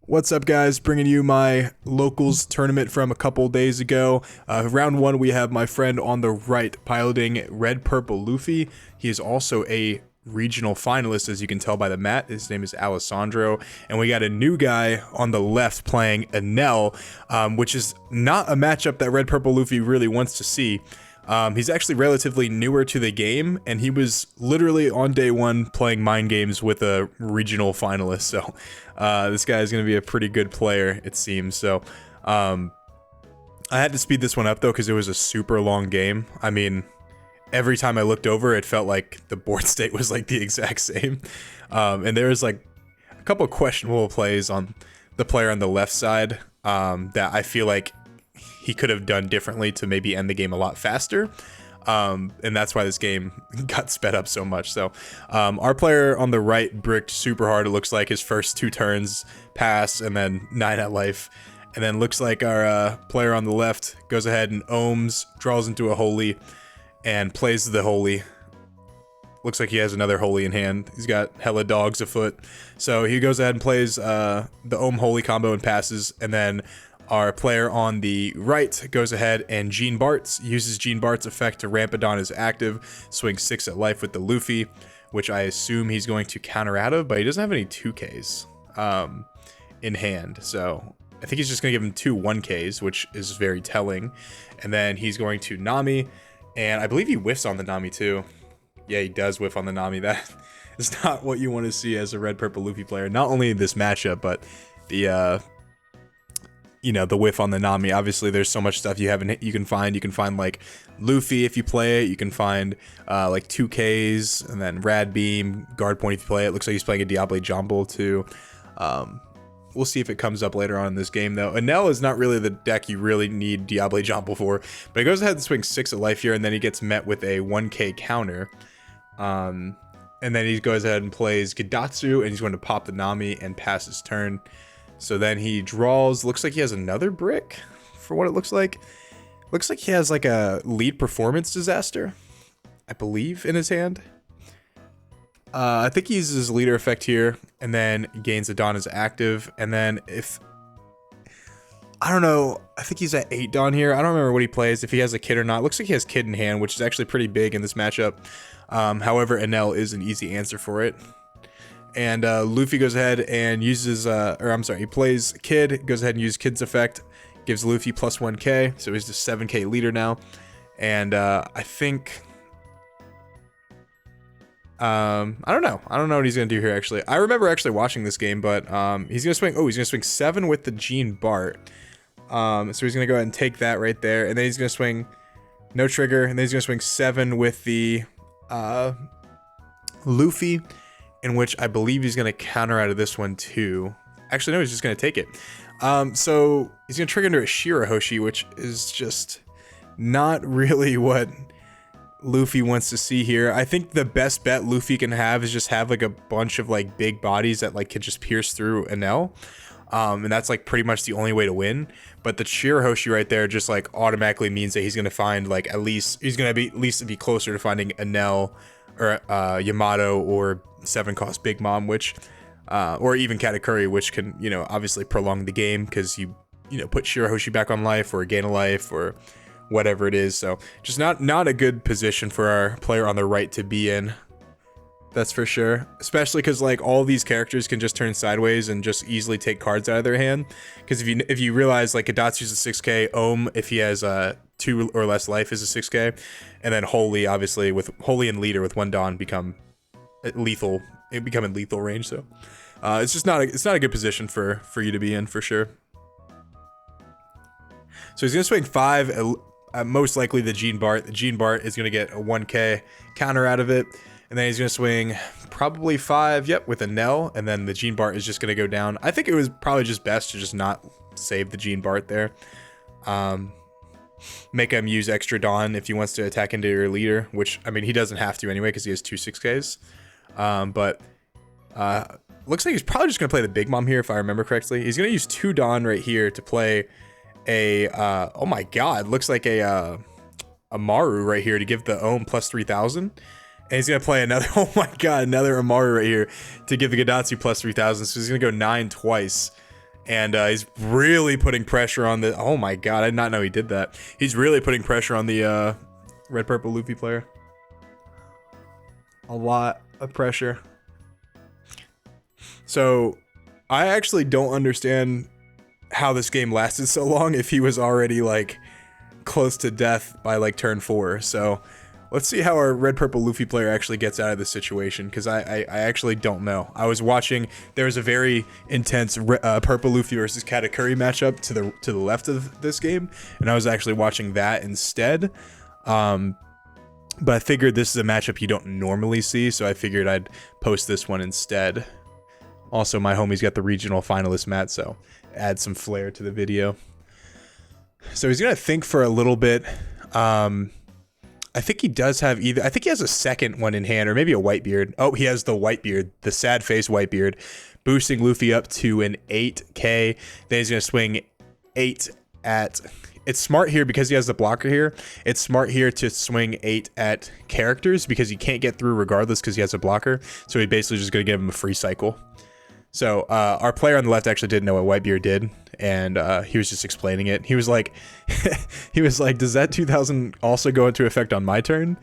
What's up, guys? Bringing you my locals tournament from a couple days ago. Round one, we have my friend on the right piloting red purple Luffy. He is also a regional finalist, as you can tell by the mat. His name is Alessandro. And we got a new guy on the left playing Enel, which is not a matchup that red purple Luffy really wants to see. He's actually relatively newer to the game, and he was literally on day one playing mind games with a regional finalist. So this guy is going to be a pretty good player, it seems. So I had to speed this one up, though, because it was a super long game. I mean, every time I looked over, it felt like the board state was like the exact same. And there was like a couple of questionable plays on the player on the left side that I feel like he could have done differently to maybe end the game a lot faster. And that's why this game got sped up so much. So our player on the right bricked super hard. It looks like his first 2 turns pass and then 9 at life. And then looks like our player on the left goes ahead and ohms, draws into a holy, and plays the holy. Looks like he has another holy in hand. He's got hella dogs afoot. So he goes ahead and plays the ohm holy combo and passes. And then our player on the right goes ahead and Gene Bart's, uses Gene Bart's effect to Rampadon as active, swings 6 at life with the Luffy, which I assume he's going to counter out of, but he doesn't have any 2Ks in hand. So I think he's just going to give him 2 1Ks, which is very telling. And then he's going to Nami, and I believe he whiffs on the Nami too. Yeah, he does whiff on the Nami. That is not what you want to see as a red purple Luffy player. Not only in this matchup, but the the whiff on the Nami. Obviously, there's so much stuff you can find. You can find like Luffy if you play it. You can find like 2Ks and then Rad Beam, Guard Point if you play it. Looks like he's playing a Diable Jumble too. We'll see if it comes up later on in this game though. Enel is not really the deck you really need Diable Jumble for, but he goes ahead and swings 6 at life here, and then he gets met with a 1K counter. And then he goes ahead and plays Gidatsu, and he's going to pop the Nami and pass his turn. So then he draws, looks like he has another brick for what it looks like. Looks like he has like a lead performance disaster, I believe, in his hand. I think he uses his leader effect here and then gains a Dawn as active. And then I don't know, I think he's at 8 Dawn here. I don't remember what he plays, if he has a Kid or not. Looks like he has Kid in hand, which is actually pretty big in this matchup. However, Enel is an easy answer for it. And Luffy goes ahead and uses, he plays Kid, goes ahead and uses Kid's effect, gives Luffy plus 1K, so he's the 7K leader now. And I think, I don't know what he's going to do here, actually. I remember actually watching this game, but he's going to swing 7 with the Gene Bart. So he's going to go ahead and take that right there, and then he's going to swing no trigger, and then he's going to swing 7 with the Luffy, in which I believe he's going to counter out of this one too. Actually, no, he's just going to take it. So he's going to trigger into a Shirahoshi, which is just not really what Luffy wants to see here. I think the best bet Luffy can have is just have like a bunch of like big bodies that like can just pierce through Enel. And that's like pretty much the only way to win. But the Shirahoshi right there just like automatically means that he's going to find like at least be closer to finding Enel or Yamato or 7-cost Big Mom, which or even Katakuri, which can obviously prolong the game because you put Shirahoshi back on life or gain a life or whatever it is. So just not a good position for our player on the right to be in. That's for sure, especially because like all these characters can just turn sideways and just easily take cards out of their hand. Because if you realize like Gidatsu's a 6K, Ohm if he has 2 or less life is a 6K, and then Holy obviously with Holy and Leader with 1 Dawn become lethal. It become in lethal range. So it's just not a good position for you to be in for sure. So he's gonna swing 5. Most likely the Gene Bart. The Gene Bart is gonna get a 1K counter out of it. And then he's going to swing probably 5, with Enel. And then the Gene Bart is just going to go down. I think it was probably just best to just not save the Gene Bart there. Make him use extra Dawn if he wants to attack into your leader. Which, I mean, he doesn't have to anyway because he has 2 6Ks. But looks like he's probably just going to play the Big Mom here if I remember correctly. He's going to use 2 Dawn right here to play a... oh my god, looks like a Maru right here to give the Ohm plus 3,000. And he's going to play another, oh my god, another Amaru right here to give the Gidatsu plus 3,000. So he's going to go 9 twice. And he's really putting pressure on the... Oh my god, I did not know he did that. He's really putting pressure on the red purple Luffy player. A lot of pressure. So I actually don't understand how this game lasted so long if he was already like close to death by like turn 4. So let's see how our red purple Luffy player actually gets out of this situation, because I actually don't know. I was watching, there was a very intense purple Luffy versus Katakuri matchup to the left of this game, and I was actually watching that instead. But I figured this is a matchup you don't normally see, so I figured I'd post this one instead. Also, my homie's got the regional finalist mat, so add some flair to the video. So he's gonna think for a little bit. I think he does have either. I think he has a second one in hand, or maybe a Whitebeard. Oh, he has the Whitebeard, the sad face Whitebeard, boosting Luffy up to an 8k. Then he's gonna swing 8 at. It's smart here because he has the blocker here. It's smart here to swing 8 at characters because he can't get through regardless because he has a blocker. So he basically just gonna give him a free cycle. So our player on the left actually didn't know what Whitebeard did, and he was just explaining it. He was like, does that 2000 also go into effect on my turn?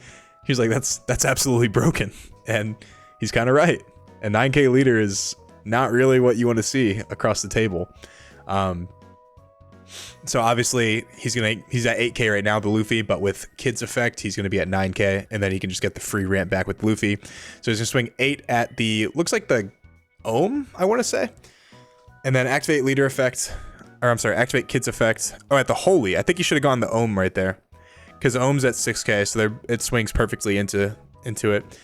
He was like, that's absolutely broken, and he's kind of right. A 9k leader is not really what you want to see across the table. So obviously he's at 8k right now, the Luffy, but with Kid's effect, he's gonna be at 9k, and then he can just get the free ramp back with Luffy. So he's gonna swing 8 at the, looks like the Ohm, I want to say, and then activate leader effect, or I'm sorry, activate Kid's effect. Oh, at the Holy, I think he should have gone the Ohm right there, because Ohm's at 6k, so it swings perfectly into it.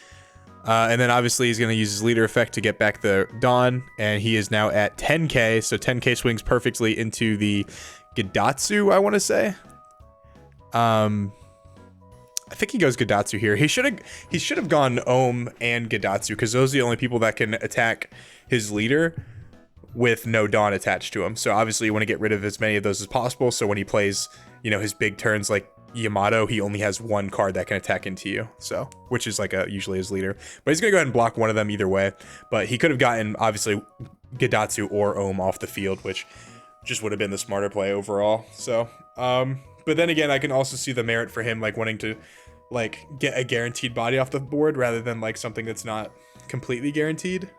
And then obviously he's going to use his leader effect to get back the Dawn, and he is now at 10k, so 10k swings perfectly into the Gidatsu, I want to say. I think he goes Gidatsu here. He should have gone Ohm and Gidatsu, because those are the only people that can attack his leader with no Dawn attached to him. So obviously you want to get rid of as many of those as possible, so when he plays, you know, his big turns like Yamato, he only has one card that can attack into you, so which is like usually his leader. But he's gonna go ahead and block one of them either way. But he could have gotten obviously Gidatsu or Ohm off the field, which just would have been the smarter play overall. So but then again, I can also see the merit for him like wanting to like get a guaranteed body off the board rather than like something that's not completely guaranteed.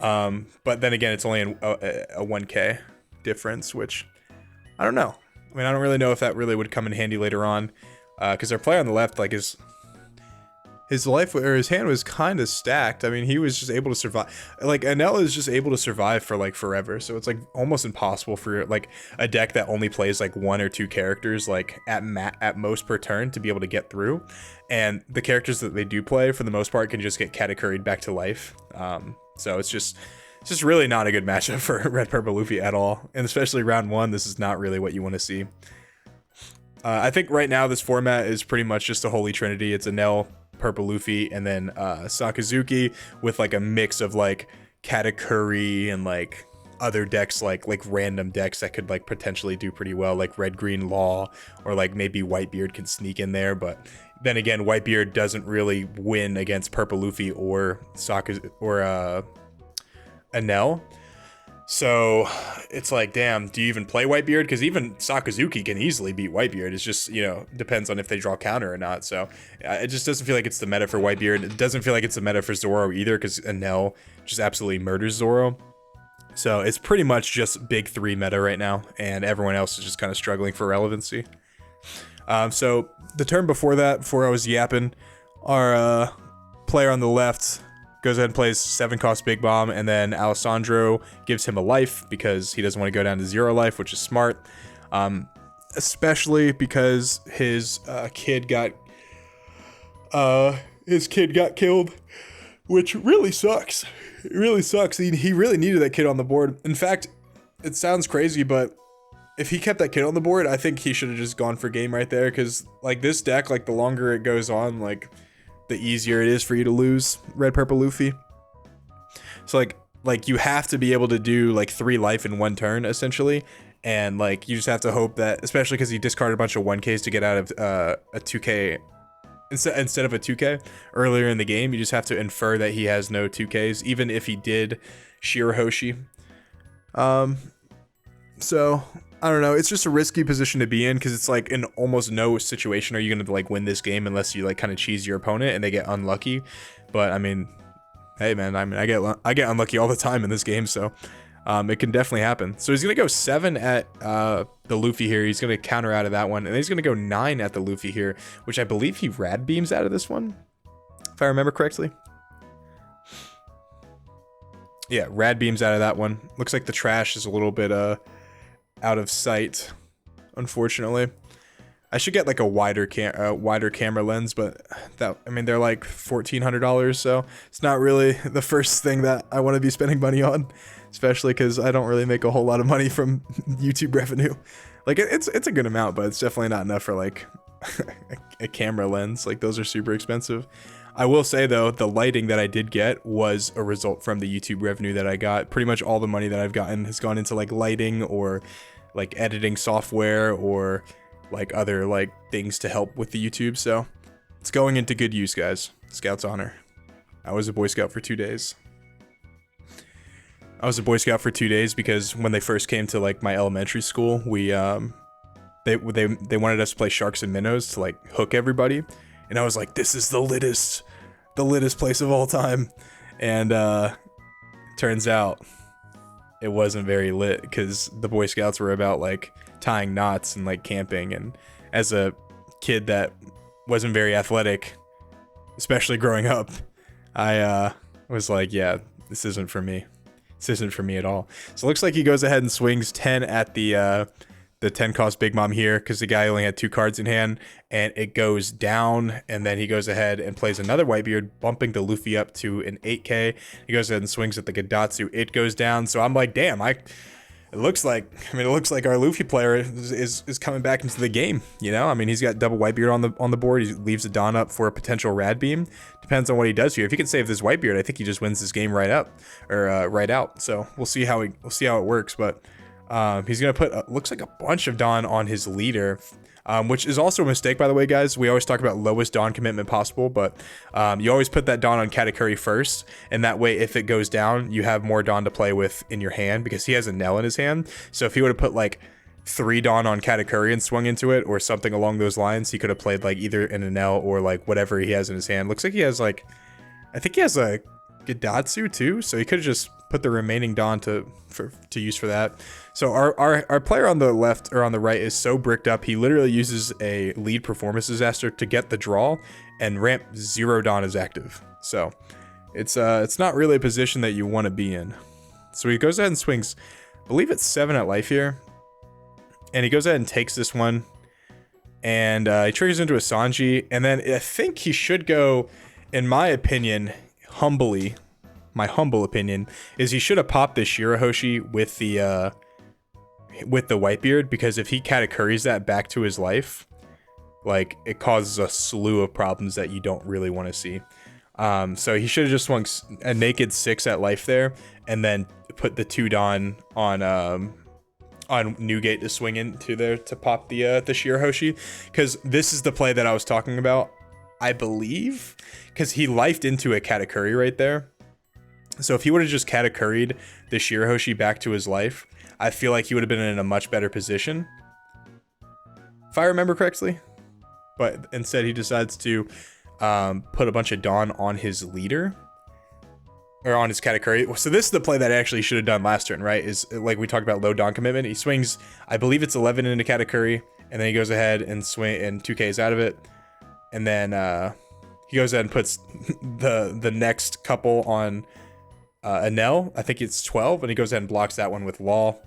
But then again, it's only a 1k difference, which I don't know. I mean, I don't really know if that really would come in handy later on, because our player on the left, like his life or his hand was kind of stacked. I mean, he was just able to survive. Like Enel is just able to survive for like forever, so it's like almost impossible for like a deck that only plays like 1 or 2 characters like at most per turn to be able to get through. And the characters that they do play for the most part can just get Katakuri'd back to life. So it's just really not a good matchup for Red Purple Luffy at all, and especially round 1. This is not really what you want to see. I think right now this format is pretty much just a holy trinity. It's Enel, Purple Luffy, and then Sakazuki with like a mix of like Katakuri and like other decks, like random decks that could like potentially do pretty well, like Red Green Law, or like maybe Whitebeard can sneak in there. But then again, Whitebeard doesn't really win against Purple Luffy or Enel. So it's like, damn, do you even play Whitebeard? Because even Sakazuki can easily beat Whitebeard. It's just, you know, depends on if they draw counter or not. So it just doesn't feel like it's the meta for Whitebeard. It doesn't feel like it's the meta for Zoro either, because Enel just absolutely murders Zoro. So it's pretty much just big 3 meta right now, and everyone else is just kind of struggling for relevancy. So the turn before that, before I was yapping, our player on the left goes ahead and plays 7-cost Big Bomb, and then Alessandro gives him a life because he doesn't want to go down to 0 life, which is smart. Especially because his kid got killed, which really sucks. It really sucks. He really needed that kid on the board. In fact, it sounds crazy, but if he kept that kid on the board, I think he should have just gone for game right there, because like this deck, like the longer it goes on, like the easier it is for you to lose Red Purple Luffy. So like you have to be able to do like 3 life in 1 turn essentially, and like you just have to hope that, especially because he discarded a bunch of 1Ks to get out of a 2K instead of a 2K earlier in the game. You just have to infer that he has no 2Ks, even if he did Shirahoshi. So I don't know. It's just a risky position to be in because it's like in almost no situation are you gonna like win this game unless you like kind of cheese your opponent and they get unlucky. But I mean, hey man, I get unlucky all the time in this game, so it can definitely happen. So he's gonna go 7 at the Luffy here. He's gonna counter out of that one, and then he's gonna go 9 at the Luffy here, which I believe he rad beams out of this one, if I remember correctly. Yeah, rad beams out of that one. Looks like the trash is a little bit out of sight, unfortunately. I should get like a wider camera lens, but that, I mean, they're like $1,400, so it's not really the first thing that I want to be spending money on, especially because I don't really make a whole lot of money from YouTube revenue. Like it's a good amount, but it's definitely not enough for like a camera lens. Like those are super expensive. I will say though, the lighting that I did get was a result from the YouTube revenue that I got. Pretty much all the money that I've gotten has gone into like lighting or like editing software or like other like things to help with the YouTube. So it's going into good use, guys. Scout's honor. I was a Boy Scout for 2 days. I was a Boy Scout for 2 days because when they first came to like my elementary school, we they wanted us to play sharks and minnows to like hook everybody. And I was like, this is the littest place of all time. And turns out it wasn't very lit because the Boy Scouts were about like tying knots and like camping. And as a kid that wasn't very athletic, especially growing up, I was like, yeah, this isn't for me. This isn't for me at all. So it looks like he goes ahead and swings 10 at the 10 cost Big Mom here because the guy only had 2 cards in hand, and it goes down, and then he goes ahead and plays another Whitebeard, bumping the Luffy up to an 8k. He goes ahead and swings at the Gadatsu. It goes down, so I'm like, damn, it looks like our Luffy player is coming back into the game, you know? I mean, he's got double Whitebeard on the board. He leaves a Dawn up for a potential Rad Beam. Depends on what he does here. If he can save this Whitebeard, I think he just wins this game right up, or right out. So we'll see how it works, but he's going to put, looks like a bunch of Dawn on his leader, which is also a mistake, by the way, guys. We always talk about lowest Dawn commitment possible, but you always put that Dawn on Katakuri first, and that way, if it goes down, you have more Dawn to play with in your hand, because he has a Enel in his hand. So if he would have put, like, 3 Dawn on Katakuri and swung into it, or something along those lines, he could have played, like, either an Enel or, like, whatever he has in his hand. Looks like he has, like, I think he has a Gadatsu, too, so he could have just put the remaining Dawn to use for that. So our player on the left or on the right is so bricked up, he literally uses a lead performance disaster to get the draw, and ramp 0 Dawn is active. So it's not really a position that you want to be in. So he goes ahead and swings, I believe it's 7 at life here, and he goes ahead and takes this one, and he triggers into a Sanji, and then I think he should go, in my opinion, humbly. My humble opinion is he should have popped this Shirahoshi with the Whitebeard, because if he Katakuris that back to his life, like, it causes a slew of problems that you don't really want to see. So he should have just swung a naked 6 at life there, and then put the 2 Dawn on Newgate to swing into there to pop the Shirahoshi, because this is the play that I was talking about, I believe, because he lifed into a Katakuri right there. So if he would have just Katakuri'd the Shirahoshi back to his life, I feel like he would have been in a much better position, if I remember correctly. But instead he decides to put a bunch of Dawn on his leader, or on his Katakuri. So this is the play that I actually should have done last turn, right? Is like we talked about low Dawn commitment. He swings, I believe it's 11 into Katakuri, and then he goes ahead and swing and 2Ks out of it, and then he goes ahead and puts the next couple on Enel. I think it's 12, and he goes ahead and blocks that one with Law.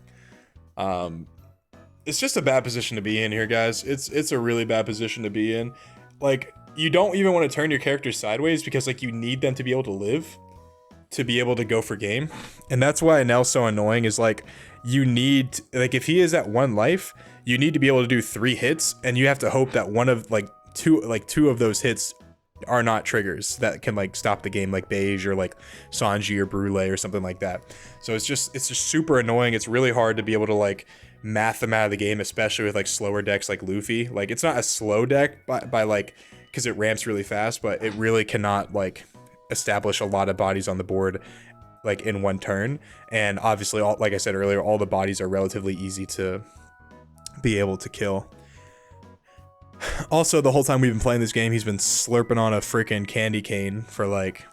It's just a bad position to be in here, guys. It's a really bad position to be in. Like, you don't even want to turn your character sideways, because like you need them to be able to live to be able to go for game. And that's why Enel's so annoying, is like you need, like, if he is at 1 life, you need to be able to do 3 hits, and you have to hope that one of like two of those hits are not triggers that can like stop the game, like Beige or like Sanji or Brule or something like that. So it's just super annoying. It's really hard to be able to like math them out of the game, especially with like slower decks like Luffy. Like, it's not a slow deck by like, because it ramps really fast, but it really cannot like establish a lot of bodies on the board like in one turn. And obviously, all, like I said earlier, all the bodies are relatively easy to be able to kill. Also, the whole time we've been playing this game, he's been slurping on a freaking candy cane for like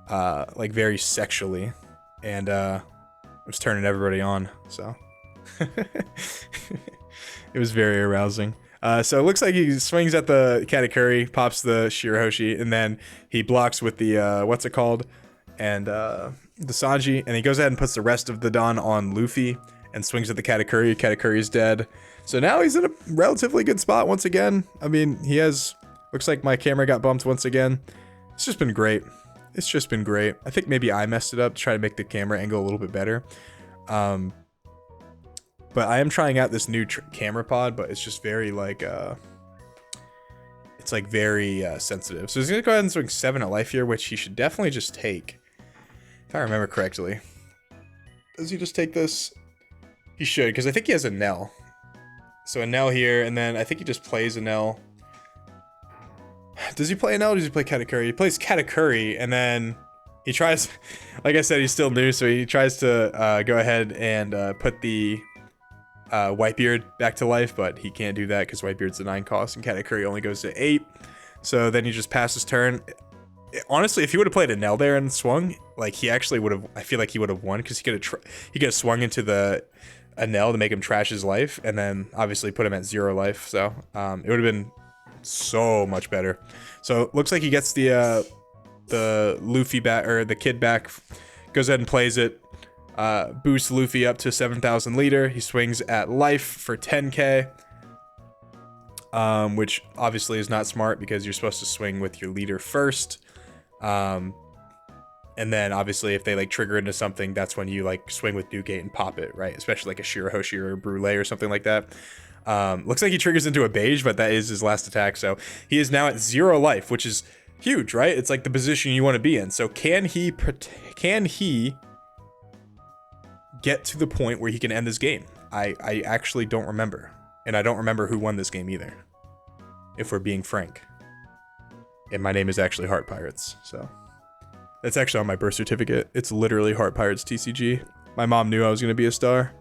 very sexually, and it was turning everybody on, so it was very arousing. So it looks like he swings at the Katakuri, pops the Shirahoshi, and then he blocks with the what's it called, and the Sanji, and he goes ahead and puts the rest of the Don on Luffy and swings at the Katakuri. Katakuri's dead. So now he's in a relatively good spot once again. I mean, he has, looks like my camera got bumped once again. It's just been great. It's just been great. I think maybe I messed it up to try to make the camera angle a little bit better. But I am trying out this new camera pod, but it's just very like, it's like very sensitive. So he's gonna go ahead and swing 7 at life here, which he should definitely just take. If I remember correctly. Does he just take this? He should, because I think he has Enel. So Enel here, and then I think he just plays Enel. Does he play Enel or does he play Katakuri? He plays Katakuri, and then he tries, like I said, he's still new, so he tries to go ahead and put the Whitebeard back to life, but he can't do that because Whitebeard's a 9 cost, and Katakuri only goes to 8. So then he just passes turn. Honestly, if he would have played Enel there and swung, like he actually would have, I feel like he would have won, because he could have swung into the Enel to make him trash his life, and then obviously put him at 0 life. So it would have been so much better. So looks like he gets the Luffy back, or the kid back, goes ahead and plays it, boosts Luffy up to 7,000 liter. He swings at life for 10k, which obviously is not smart because you're supposed to swing with your leader first. And then obviously if they like trigger into something, that's when you like swing with Dugate and pop it, right? Especially like a Shirahoshi or a Brule or something like that. Looks like he triggers into a beige, but that is his last attack. So he is now at 0 life, which is huge, right? It's like the position you want to be in. So can he get to the point where he can end this game? I actually don't remember. And I don't remember who won this game either, if we're being frank. And my name is actually Heart Pirates, so that's actually on my birth certificate. It's literally Heart Pirates TCG. My mom knew I was gonna be a star.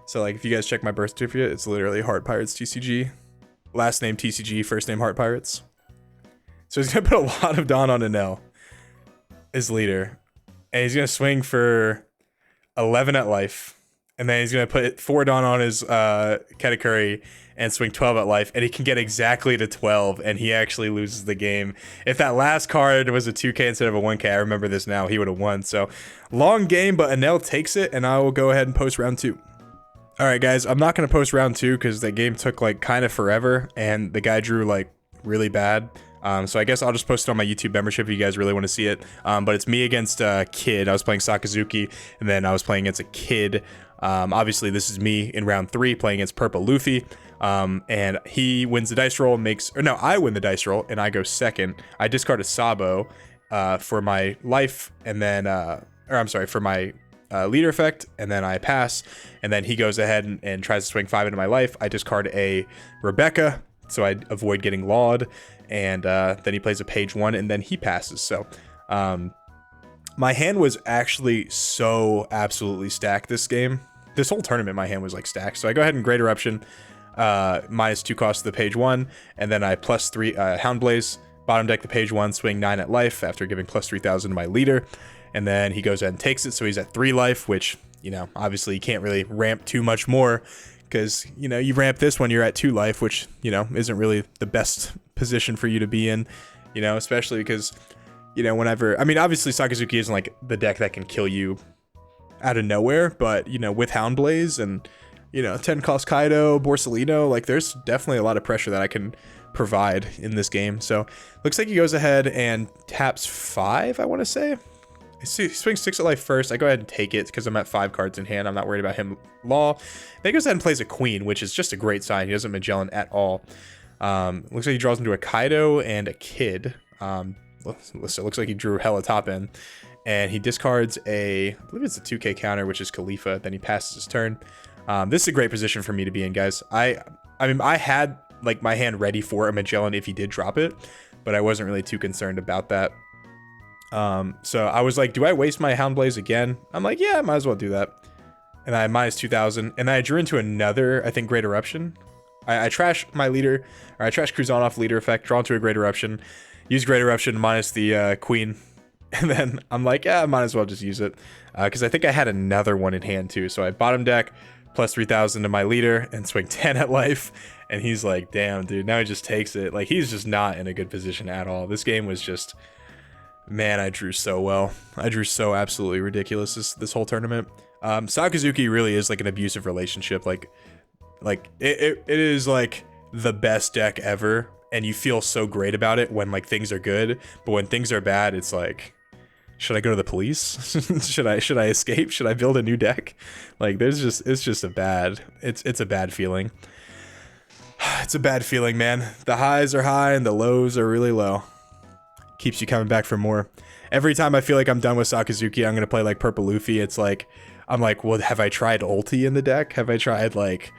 So like, if you guys check my birth certificate, it's literally Heart Pirates TCG. Last name TCG, first name Heart Pirates. So he's gonna put a lot of Don on Enel as leader. And he's gonna swing for 11 at life. And then he's gonna put 4 Don on his Katakuri and swing 12 at life, and he can get exactly to 12, and he actually loses the game. If that last card was a 2k instead of a 1k, I remember this now, he would have won. So long game, but Enel takes it, and I will go ahead and post round 2. All right, guys, I'm not gonna post round 2 because that game took like kind of forever, and the guy drew like really bad. So I guess I'll just post it on my YouTube membership if you guys really want to see it. But it's me against a kid. I was playing Sakazuki, and then I was playing against a kid. Obviously, this is me in round 3 playing against Purple Luffy. And he wins the dice roll, I win the dice roll, and I go second. I discard a Sabo for my life, and then, for my leader effect, and then I pass, and then he goes ahead and tries to swing 5 into my life. I discard a Rebecca, so I avoid getting lawed, and then he plays a page 1, and then he passes. So my hand was actually so absolutely stacked this game. This whole tournament, my hand was like stacked. So I go ahead and Great Eruption, minus 2 cost to the page 1, and then I plus 3 Hound Blaze, bottom deck the page 1, swing 9 at life after giving plus 3,000 to my leader, and then he goes ahead and takes it, so he's at 3 life, which, you know, obviously you can't really ramp too much more, because, you know, you ramp this one, you're at 2 life, which, you know, isn't really the best position for you to be in, you know, especially because, you know, whenever, I mean, obviously Sakazuki isn't like the deck that can kill you out of nowhere, but, you know, with Hound Blaze and, you know, 10 cost Kaido, Borsalino, like there's definitely a lot of pressure that I can provide in this game. So looks like he goes ahead and taps 5, I want to say. He swings 6 at life first. I go ahead and take it because I'm at 5 cards in hand. I'm not worried about him law. Then he goes ahead and plays a queen, which is just a great sign. He doesn't Magellan at all. Looks like he draws into a Kaido and a kid. So it looks like he drew hella top end. And he discards I believe it's a 2k counter, which is Khalifa. Then he passes his turn. This is a great position for me to be in, guys. I mean, I had like my hand ready for a Magellan if he did drop it, but I wasn't really too concerned about that. So I was like, do I waste my Hound Blaze again? I'm like, yeah, I might as well do that. And I minus 2,000, and then I drew into another, I think, Great Eruption. I trash my leader, or I trash Kruzanoff leader effect, draw into a Great Eruption, use Great Eruption minus the Queen, and then I'm like, yeah, I might as well just use it, because I think I had another one in hand too. So I bottom deck, plus 3,000 to my leader, and swing 10 at life, and he's like, damn, dude, now he just takes it. Like, he's just not in a good position at all. This game was just, man, I drew so well. I drew so absolutely ridiculous this whole tournament. Sakazuki really is like an abusive relationship. Like it is like the best deck ever, and you feel so great about it when like things are good, but when things are bad, it's like, should I go to the police? should I escape? Should I build a new deck? Like it's just a bad feeling. It's a bad feeling, man. The highs are high and the lows are really low. Keeps you coming back for more. Every time I feel like I'm done with Sakazuki, I'm gonna play like Purple Luffy. It's like, I'm like, well, have I tried ulti in the deck? Have I tried like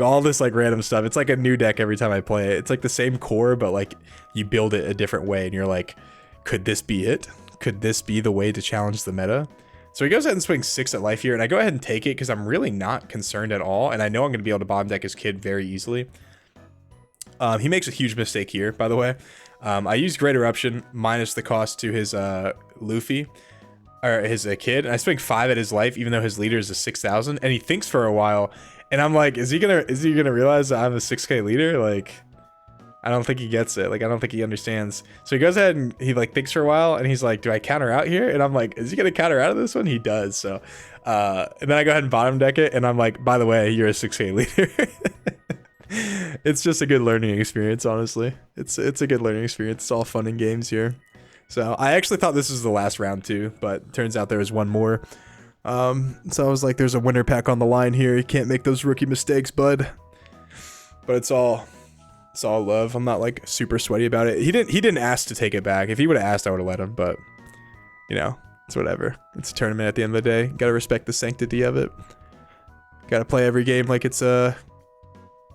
all this like random stuff? It's like a new deck every time I play it. It's like the same core, but like you build it a different way, and you're like, could this be it? Could this be the way to challenge the meta? So he goes ahead and swings 6 at life here, and I go ahead and take it because I'm really not concerned at all, and I know I'm going to be able to bottom deck his kid very easily. He makes a huge mistake here, by the way. I used Great Eruption minus the cost to his Luffy, or his kid, and I swing 5 at his life, even though his leader is a 6,000, and he thinks for a while, and I'm like, is he gonna realize that I'm a 6k leader? Like, I don't think he gets it. Like, I don't think he understands. So he goes ahead and he like thinks for a while, and he's like, do I counter out here? And I'm like, is he gonna counter out of this one? He does. So and then I go ahead and bottom deck it, and I'm like, by the way, you're a 6k leader. It's just a good learning experience, honestly. It's a good learning experience. It's all fun and games here. So I actually thought this was the last round too, but turns out there was one more. So I was like, there's a winner pack on the line here. You can't make those rookie mistakes, bud. But it's all love. I'm not like super sweaty about it. He didn't ask to take it back. If he would have asked, I would have let him, but you know, it's whatever. It's a tournament at the end of the day. Gotta respect the sanctity of it. Gotta play every game like it's a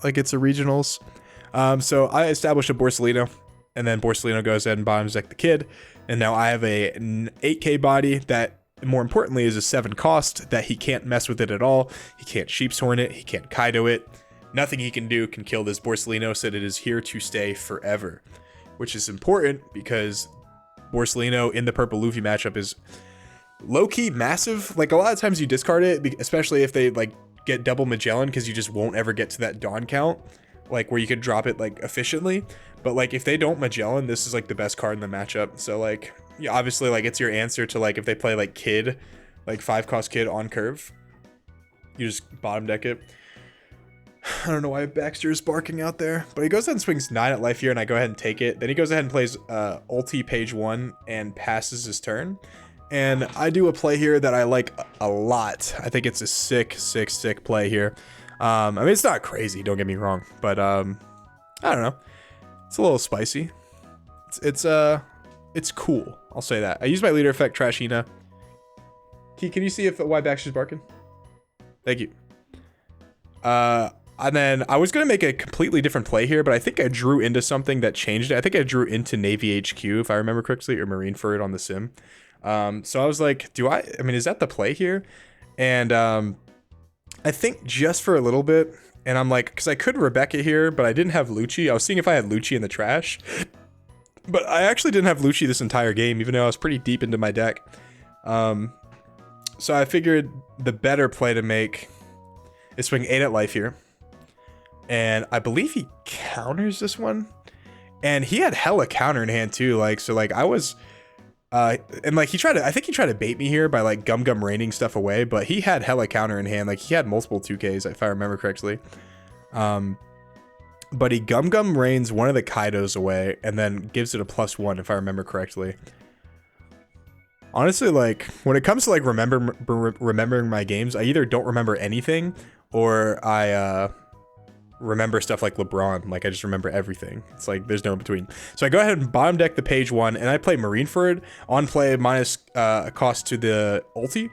regionals. So I established a Borsalino, and then Borsalino goes ahead and bottoms deck the kid, and now I have a 8k body that, more importantly, is a 7 cost that he can't mess with it at all. He can't Sheep's Horn it, he can't Kaido it. Nothing he can do can kill this Borsalino, so it is here to stay forever, which is important because Borsalino in the Purple Luffy matchup is low-key massive. Like, a lot of times you discard it, especially if they like get double Magellan, because you just won't ever get to that Dawn count, like where you could drop it like efficiently. But like if they don't Magellan, this is like the best card in the matchup. So like, yeah, obviously like it's your answer to like if they play like Kid, like 5 cost Kid on curve, you just bottom deck it. I don't know why Baxter is barking out there, but he goes ahead and swings 9 at life here, and I go ahead and take it. Then he goes ahead and plays ulti page 1 and passes his turn. And I do a play here that I like a lot. I think it's a sick play here. I mean, it's not crazy, don't get me wrong, but I don't know. It's a little spicy. It's cool. I'll say that. I use my leader effect, Trashina. Can you see if why Baxter's barking? Thank you. And then I was gonna make a completely different play here, but I think I drew into something that changed it. I think I drew into Navy HQ, if I remember correctly, or Marineford on the sim. So I was like, I mean, is that the play here? And I think just for a little bit, and I'm like, because I could Rebecca here, but I didn't have Lucci. I was seeing if I had Lucci in the trash, but I actually didn't have Lucci this entire game, even though I was pretty deep into my deck. So I figured the better play to make is swing 8 at life here. And I believe he counters this one. And he had hella counter in hand too. Like, so like I was, and like I think he tried to bait me here by like Gum raining stuff away, but he had hella counter in hand. Like he had multiple 2Ks if I remember correctly. But he Gum rains one of the Kaidos away and then gives it a +1 if I remember correctly. Honestly, like when it comes to like remembering my games, I either don't remember anything or I remember stuff like LeBron. Like I just remember everything. It's like there's no in between. So I go ahead and bottom deck the page 1 and I play Marineford on play minus a cost to the ulti.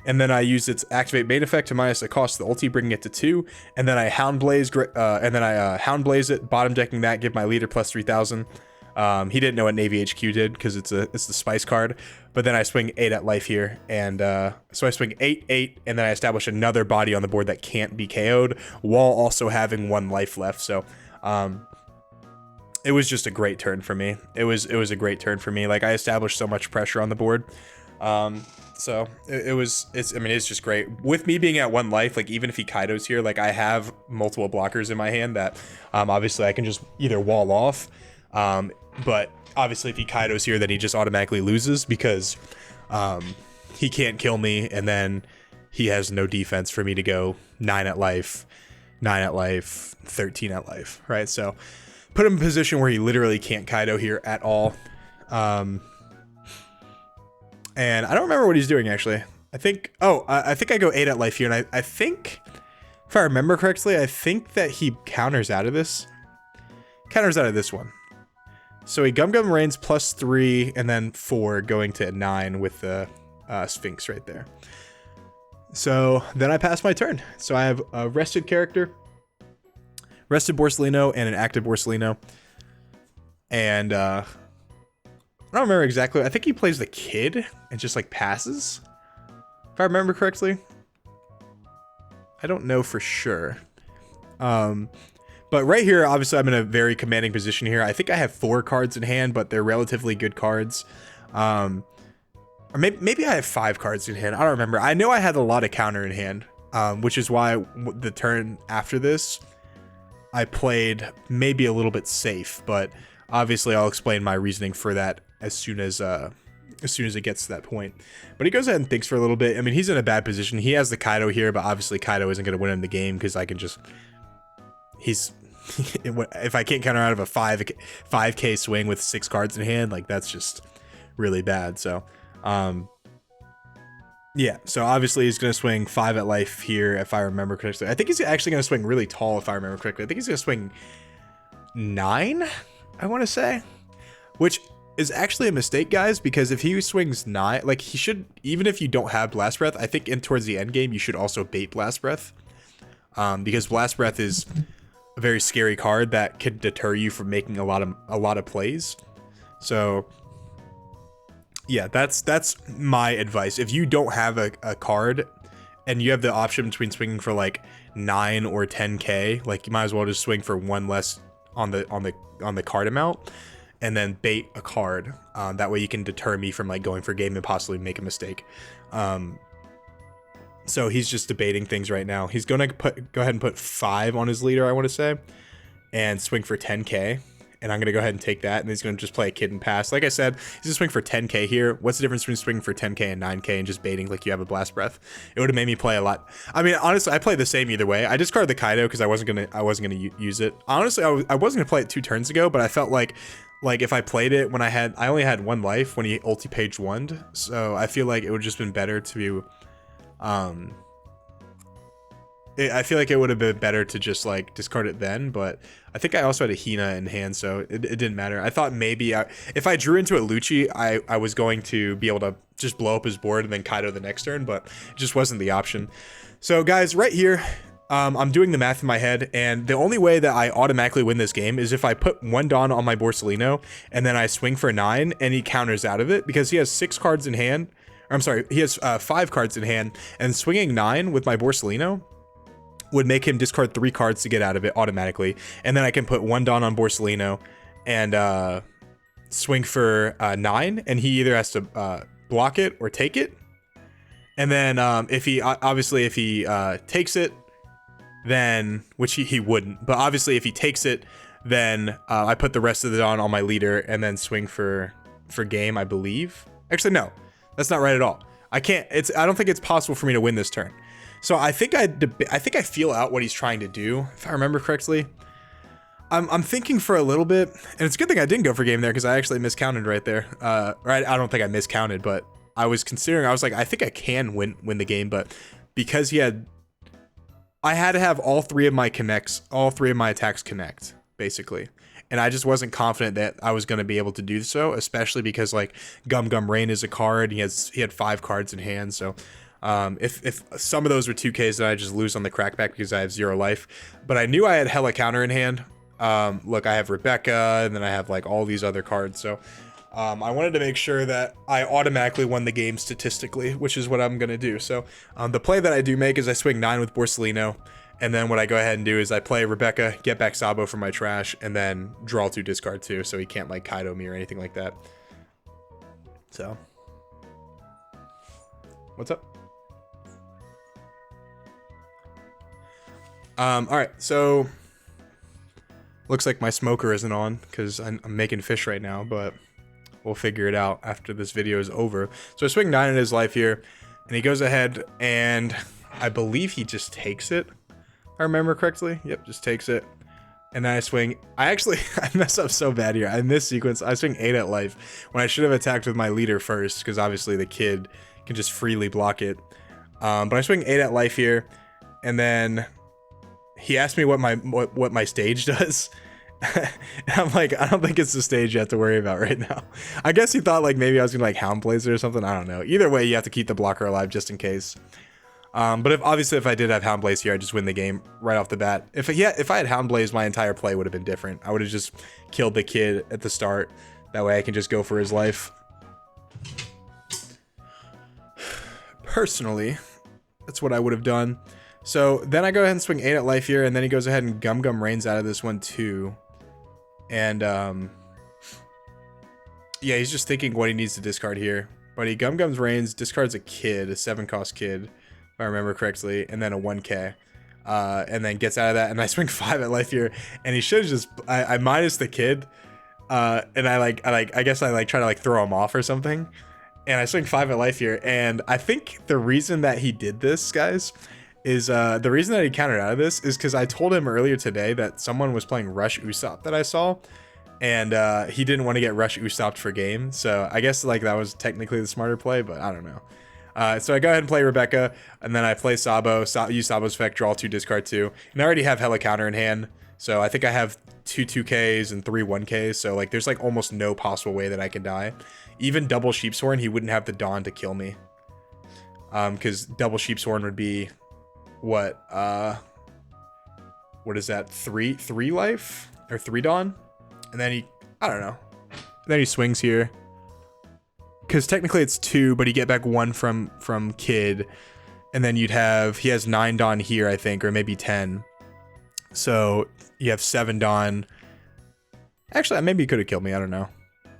And then I use its activate main effect to minus a cost to the ulti, bringing it to 2. And then I Hound Blaze it, bottom decking that, give my leader +3000. He didn't know what Navy HQ did because it's the spice card. But then I swing 8 at life here, and so I swing 8, and then I establish another body on the board that can't be KO'd while also having 1 life left. So it was just a great turn for me. It was a great turn for me. Like, I established so much pressure on the board. So it's just great. With me being at 1 life, like, even if he Kaido's here, like, I have multiple blockers in my hand that obviously I can just either wall off. But obviously if he Kaido's here, then he just automatically loses because he can't kill me, and then he has no defense for me to go 9 at life, 13 at life, right? So put him in a position where he literally can't Kaido here at all. And I don't remember what he's doing, actually. I think I go 8 at life here, and I think, if I remember correctly, I think that he counters out of this. Counters out of this one. So he Gum Gum Rains +3 and then 4 going to 9 with the Sphinx right there. So then I pass my turn. So I have a rested character, rested Borsalino, and an active Borsalino. And I don't remember exactly. I think he plays the kid and just like passes, if I remember correctly. I don't know for sure. But right here, obviously, I'm in a very commanding position here. I think I have 4 cards in hand, but they're relatively good cards. Or maybe I have 5 cards in hand. I don't remember. I know I had a lot of counter in hand, which is why the turn after this, I played maybe a little bit safe. But obviously, I'll explain my reasoning for that as soon as it gets to that point. But he goes ahead and thinks for a little bit. I mean, he's in a bad position. He has the Kaido here, but obviously Kaido isn't going to win him the game because I can just... if I can't counter out of a 5k swing with 6 cards in hand, like, that's just really bad. So yeah, so obviously he's gonna swing 5 at life here, if I remember correctly. I think he's actually gonna swing really tall, if I remember correctly. I think he's gonna swing 9, I want to say, which is actually a mistake, guys, because if he swings 9, like, he should, even if you don't have Blast Breath, I think towards the end game you should also bait Blast Breath, because Blast Breath is a very scary card that could deter you from making a lot of plays. So yeah, that's my advice. If you don't have a card and you have the option between swinging for like 9 or 10k, like, you might as well just swing for 1 less on the card amount and then bait a card. That way you can deter me from like going for game and possibly make a mistake. So he's just debating things right now. He's going to go ahead and put 5 on his leader, I want to say, and swing for 10k. And I'm going to go ahead and take that, and he's going to just play a kid and pass. Like I said, he's going to swing for 10k here. What's the difference between swinging for 10k and 9k and just baiting like you have a Blast Breath? It would have made me play a lot. I mean, honestly, I play the same either way. I discarded the Kaido because I wasn't gonna use it. Honestly, I wasn't going to play it 2 turns ago, but I felt like if I played it when I only had 1 life when he ulti page 1'd. So I feel like it would have just been better to... I feel like it would have been better to just like discard it then, but I think I also had a Hina in hand, so it didn't matter. I thought maybe if I drew into a Lucci, I was going to be able to just blow up his board and then Kaido the next turn, but it just wasn't the option. So guys, right here, I'm doing the math in my head, and the only way that I automatically win this game is if I put 1 Dawn on my Borsalino and then I swing for 9 and he counters out of it, because he has 6 cards in hand. Or, I'm sorry, he has 5 cards in hand, and swinging 9 with my Borsalino would make him discard 3 cards to get out of it automatically. And then I can put 1 Dawn on Borsalino and swing for 9, and he either has to block it or take it. And then if he takes it, then, which he wouldn't, but obviously if he takes it, then I put the rest of the Dawn on my leader and then swing for game, I believe. Actually, no, that's not right at all. I don't think it's possible for me to win this turn. So I think I feel out what he's trying to do, if I remember correctly. I'm thinking for a little bit, and it's a good thing I didn't go for game there because I actually miscounted right there. Right, I don't think I miscounted, but I was considering. I was like, I think I can win the game, but because I had to have all 3 of my attacks connect, basically. And I just wasn't confident that I was going to be able to do so, especially because like Gum Gum Rain is a card. He had 5 cards in hand, so. If some of those were 2Ks, then I just lose on the crackback because I have 0 life. But I knew I had hella counter in hand. Look, I have Rebecca, and then I have like all these other cards. So I wanted to make sure that I automatically won the game statistically, which is what I'm going to do. So the play that I do make is I swing 9 with Borsellino. And then what I go ahead and do is I play Rebecca, get back Sabo from my trash, and then draw 2, discard 2, so he can't like Kaido me or anything like that. So, what's up? All right, so looks like my smoker isn't on because I'm making fish right now, but we'll figure it out after this video is over. So I swing 9 in his life here, and he goes ahead, and I believe he just takes it. I remember correctly. Yep, just takes it. And then I swing. I mess up so bad here. In this sequence, I swing 8 at life when I should have attacked with my leader first, because obviously the kid can just freely block it. But I swing 8 at life here, and then he asked me what my stage does. And I'm like, I don't think it's the stage you have to worry about right now. I guess he thought like maybe I was gonna like Hound Blazer or something. I don't know. Either way, you have to keep the blocker alive just in case. But if I did have Hound Blaze here, I'd just win the game right off the bat. If I had Hound Blaze, my entire play would have been different. I would have just killed the kid at the start. That way I can just go for his life. Personally, that's what I would have done. So then I go ahead and swing 8 at life here, and then he goes ahead and Gum Gum Rains out of this one too. And yeah, he's just thinking what he needs to discard here. But he Gum Gums Rains, discards a kid, a 7-cost kid, if I remember correctly, and then a 1k. And then gets out of that, and I swing 5 at life here, and he should have just I minus the kid, and I guess I try to like throw him off or something, and I swing 5 at life here, and I think the reason that he did this, guys, is the reason that he countered out of this is because I told him earlier today that someone was playing Rush Usopp that I saw, and he didn't want to get Rush Usopp for game, so I guess like that was technically the smarter play, but I don't know. So I go ahead and play Rebecca, and then I play Sabo, use Sabo's effect, draw 2, discard 2, and I already have hella counter in hand, so I think I have 2 2Ks and 3 1Ks, so like there's like almost no possible way that I can die. Even double Sheepshorn, he wouldn't have the Dawn to kill me, because double Sheepshorn would be what is that, 3 life or 3 Dawn, and then I don't know, then he swings here. Because technically it's 2, but you get back 1 from kid, and then he has 9 Dawn here, I think, or maybe 10. So you have 7 Dawn. Actually, maybe he could have killed me. I don't know.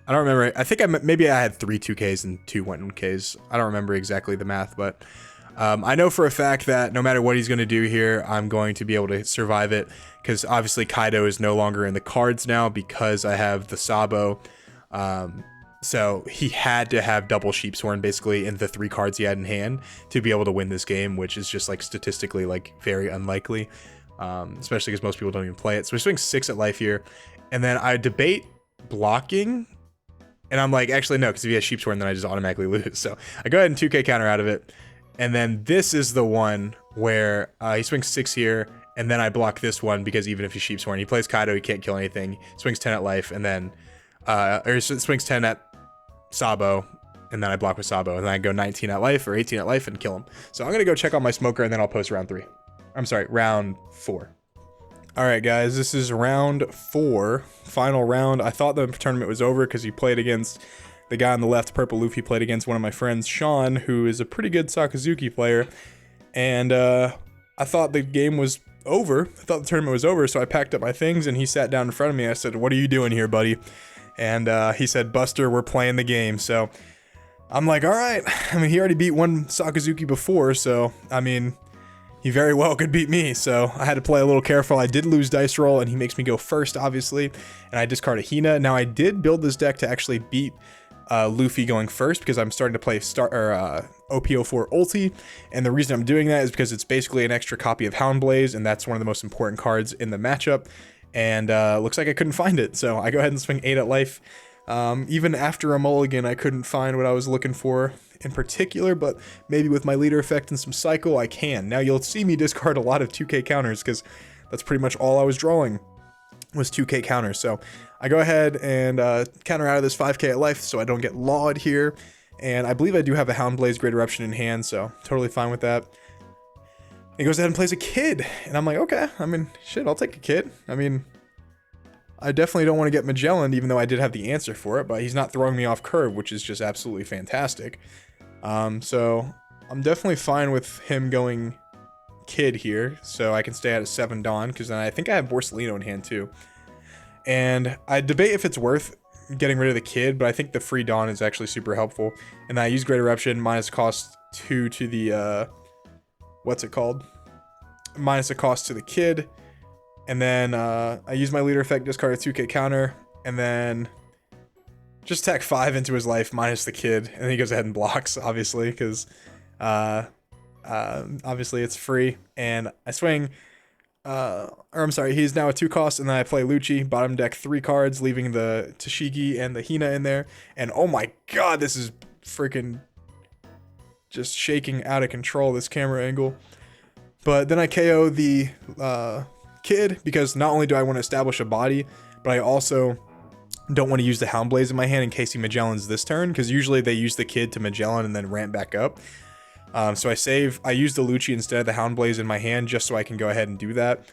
I don't remember. I think maybe I had 3 2Ks and 2 1Ks. I don't remember exactly the math, but I know for a fact that no matter what he's going to do here, I'm going to be able to survive it. Because obviously Kaido is no longer in the cards now because I have the Sabo. So he had to have double Sheepshorn basically in the 3 cards he had in hand to be able to win this game, which is just like statistically like very unlikely, especially because most people don't even play it. So we're swing 6 at life here, and then I debate blocking, and I'm like, actually no, because if he has Sheepshorn, then I just automatically lose. So I go ahead and 2k counter out of it, and then this is the one where he swings 6 here, and then I block this one because even if he's Sheepshorn, he plays Kaido, he can't kill anything. Swings 10 at life, and then or swings 10 at Sabo, and then I block with Sabo, and then I go 19 at life or 18 at life and kill him. So I'm gonna go check on my smoker, and then I'll post round 3. I'm sorry, round 4. All right, guys, this is round 4, final round. I thought the tournament was over because he played against the guy on the left, Purple Luffy, played against one of my friends, Sean, who is a pretty good Sakazuki player, and I thought the game was over. I thought the tournament was over, so I packed up my things, and he sat down in front of me. I said, "What are you doing here, buddy?" And he said, "Buster, we're playing the game." So I'm like, all right. I mean, he already beat one Sakazuki before, so I mean, he very well could beat me. So I had to play a little careful. I did lose dice roll, and he makes me go first, obviously. And I discard a Hina. Now I did build this deck to actually beat Luffy going first because I'm starting to play OP04 ulti. And the reason I'm doing that is because it's basically an extra copy of Hound Blaze, and that's one of the most important cards in the matchup. And looks like I couldn't find it, so I go ahead and swing 8 at life. Even after a mulligan, I couldn't find what I was looking for in particular, but maybe with my leader effect and some cycle, I can. Now you'll see me discard a lot of 2k counters because that's pretty much all I was drawing was 2k counters. So I go ahead and counter out of this 5k at life so I don't get lawed here. And I believe I do have a Hound Blaze Great Eruption in hand, so totally fine with that. He goes ahead and plays a kid, and I'm like, okay, I mean, shit, I'll take a kid. I mean, I definitely don't want to get Magellan, even though I did have the answer for it, but he's not throwing me off curve, which is just absolutely fantastic. So I'm definitely fine with him going Kid here, so I can stay at a 7 Dawn, because then I think I have Borsalino in hand too. And I debate if it's worth getting rid of the Kid, but I think the free Dawn is actually super helpful. And then I use Great Eruption, minus cost 2 to the, what's it called? Minus a cost to the Kid. And then I use my leader effect, discard a 2k counter, and then just attack 5 into his life minus the Kid, and then he goes ahead and blocks, obviously, because obviously it's free. And I swing, or I'm sorry, he's now a 2 cost, and then I play Lucci, bottom deck 3 cards, leaving the Tashigi and the Hina in there. And oh my god, this is freaking just shaking out of control, this camera angle. But then I KO the Kid, because not only do I want to establish a body, but I also don't want to use the Hound Blaze in my hand in case he Magellans this turn, because usually they use the Kid to Magellan and then ramp back up. So I use the Lucci instead of the Hound Blaze in my hand, just so I can go ahead and do that.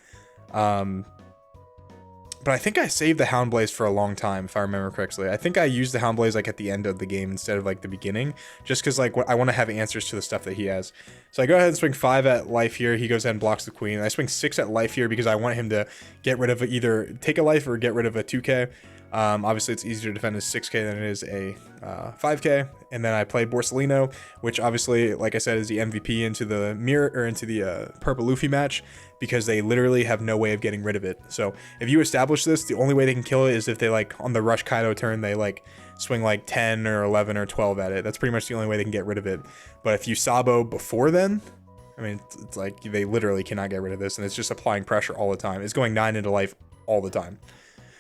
But I think I saved the Hound Blaze for a long time, if I remember correctly. I think I used the Hound Blaze like at the end of the game instead of like the beginning, just because like I want to have answers to the stuff that he has. So I go ahead and swing 5 at life here. He goes ahead and blocks the Queen. I swing 6 at life here because I want him to get rid of either take a life or get rid of a 2k. Obviously it's easier to defend a 6k than it is a 5k. And then I play Borsalino, which obviously, like I said, is the MVP into the mirror, or into the purple Luffy match, because they literally have no way of getting rid of it. So if you establish this, the only way they can kill it is if they like on the rush Kaido turn, they like swing like 10 or 11 or 12 at it. That's pretty much the only way they can get rid of it. But if you Sabo before then, I mean, it's like they literally cannot get rid of this, and it's just applying pressure all the time. It's going 9 into life all the time.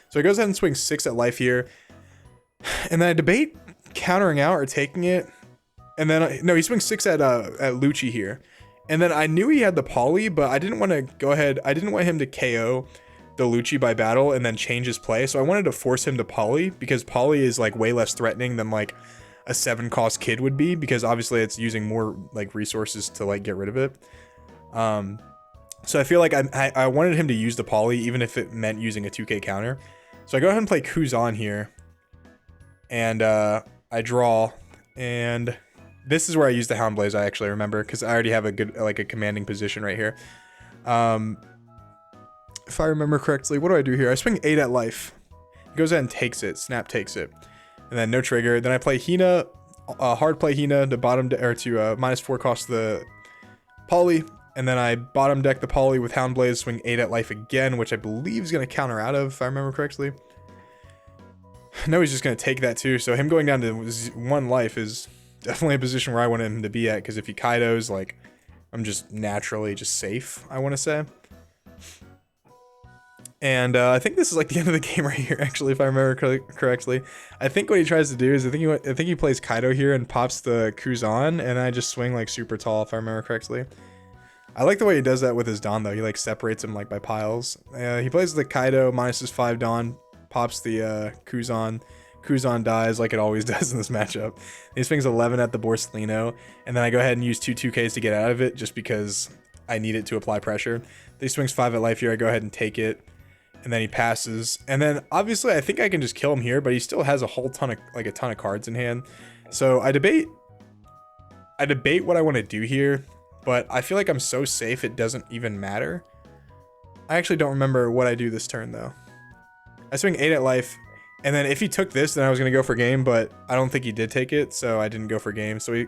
So he goes ahead and swings 6 at life here. And then I debate countering out or taking it. And then, no, he swings 6 at Lucci here. And then I knew he had the poly, but I didn't want to go ahead. I didn't want him to KO the Lucci by battle and then change his play. So I wanted to force him to poly, because poly is like way less threatening than like a 7 cost Kid would be, because obviously it's using more like resources to like get rid of it. So I feel like I wanted him to use the poly, even if it meant using a 2k counter. So I go ahead and play Kuzan here, and I draw, and this is where I use the Hound Blaze, I actually remember, because I already have a good, like a commanding position right here. If I remember correctly, what do I do here? I swing 8 at life. He goes ahead and takes it, Snap takes it, and then no trigger. Then I play Hina, hard play Hina to bottom, or to minus 4 cost the poly. And then I bottom deck the poly with Hound Blaze, swing 8 at life again, which I believe is going to counter out of, if I remember correctly. No, he's just going to take that too. So him going down to 1 life is definitely a position where I want him to be at, because if he Kaidos, like, I'm just naturally just safe, I want to say. And I think this is like the end of the game right here, actually, if I remember correctly. I think what he tries to do is I think he plays Kaido here and pops the Kuzan, and I just swing like super tall, if I remember correctly. I like the way he does that with his Dawn, though. He like separates him like by piles. He plays the Kaido, minus his 5 Dawn, pops the Kuzan. Kuzan dies like it always does in this matchup. He swings 11 at the Borsalino, and then I go ahead and use 2/2Ks to get out of it, just because I need it to apply pressure. He swings 5 at life here. I go ahead and take it, and then he passes. And then obviously I think I can just kill him here, but he still has a whole ton of like a ton of cards in hand. So I debate what I want to do here. But I feel like I'm so safe it doesn't even matter. I actually don't remember what I do this turn, though. I swing 8 at life, and then if he took this, then I was going to go for game, but I don't think he did take it, so I didn't go for game. So he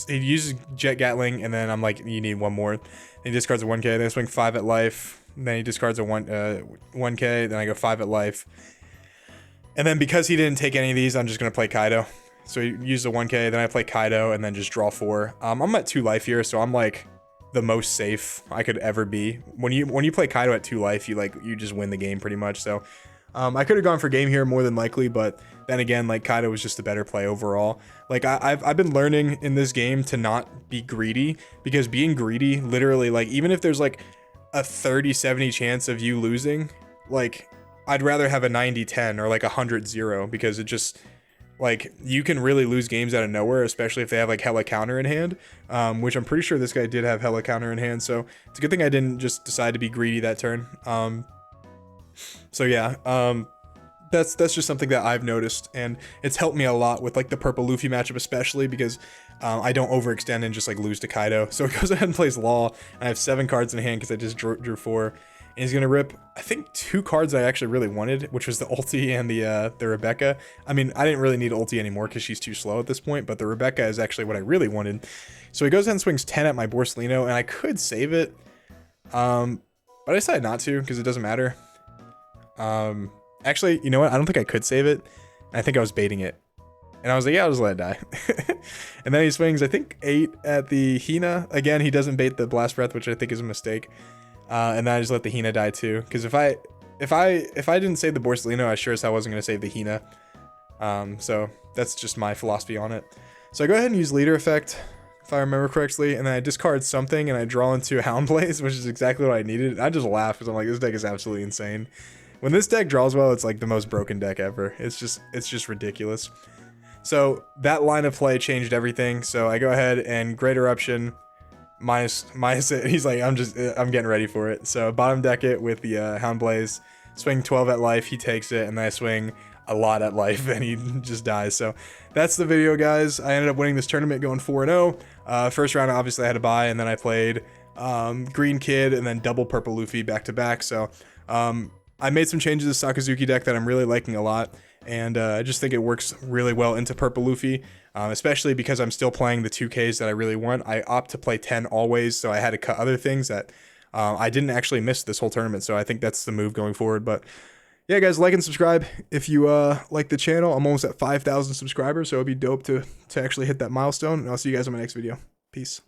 uses Jet Gatling, and then I'm like, you need 1 more. Then he discards a 1k, then I swing 5 at life, then he discards a 1k, then I go 5 at life. And then because he didn't take any of these, I'm just going to play Kaido. So he used a 1k, then I play Kaido, and then just draw 4. I'm at 2 life here, so I'm like the most safe I could ever be. When you play Kaido at 2 life, you just win the game pretty much. So I could have gone for game here more than likely, but then again, like Kaido was just a better play overall. Like I've been learning in this game to not be greedy, because being greedy, literally, like even if there's like a 30-70 chance of you losing, like I'd rather have a 90-10 or like a 100-0, because it just, like, you can really lose games out of nowhere, especially if they have like hella counter in hand, which I'm pretty sure this guy did have hella counter in hand. So it's a good thing I didn't just decide to be greedy that turn. So yeah, that's just something that I've noticed, and it's helped me a lot with like the purple Luffy matchup, especially because I don't overextend and just like lose to Kaido. So it goes ahead and plays Law, and I have 7 cards in hand because I just drew 4. And he's gonna rip, I think, 2 cards I actually really wanted, which was the ulti and the Rebecca. I mean, I didn't really need ulti anymore because she's too slow at this point, but the Rebecca is actually what I really wanted. So he goes ahead and swings 10 at my Borsalino, and I could save it, but I decided not to because it doesn't matter. Actually, you know what? I don't think I could save it. I think I was baiting it. And I was like, yeah, I'll just let it die. And then he swings, I think, 8 at the Hina. Again, he doesn't bait the Blast Breath, which I think is a mistake. And then I just let the Hina die too. Because if I didn't save the Borsalino, I sure as hell wasn't going to save the Hina. So that's just my philosophy on it. So I go ahead and use Leader Effect, if I remember correctly. And then I discard something and I draw into Houndblaze, which is exactly what I needed. I just laugh because I'm like, this deck is absolutely insane. When this deck draws well, it's like the most broken deck ever. It's just ridiculous. So that line of play changed everything. So I go ahead and Great Eruption minus it. He's like, I'm getting ready for it. So bottom deck it with the Houndblaze, swing 12 at life, he takes it, and then I swing a lot at life and he just dies. So that's the video, guys. I ended up winning this tournament going 4-0. First round, obviously I had to buy, and then I played Green Kid and then double Purple Luffy back to back. So I made some changes to Sakazuki deck that I'm really liking a lot, and I just think it works really well into Purple Luffy, especially because I'm still playing the 2Ks that I really want. I opt to play 10 always, so I had to cut other things that I didn't actually miss this whole tournament, so I think that's the move going forward. But yeah, guys, like and subscribe if you like the channel. I'm almost at 5,000 subscribers, so it'd be dope to actually hit that milestone, and I'll see you guys in my next video. Peace.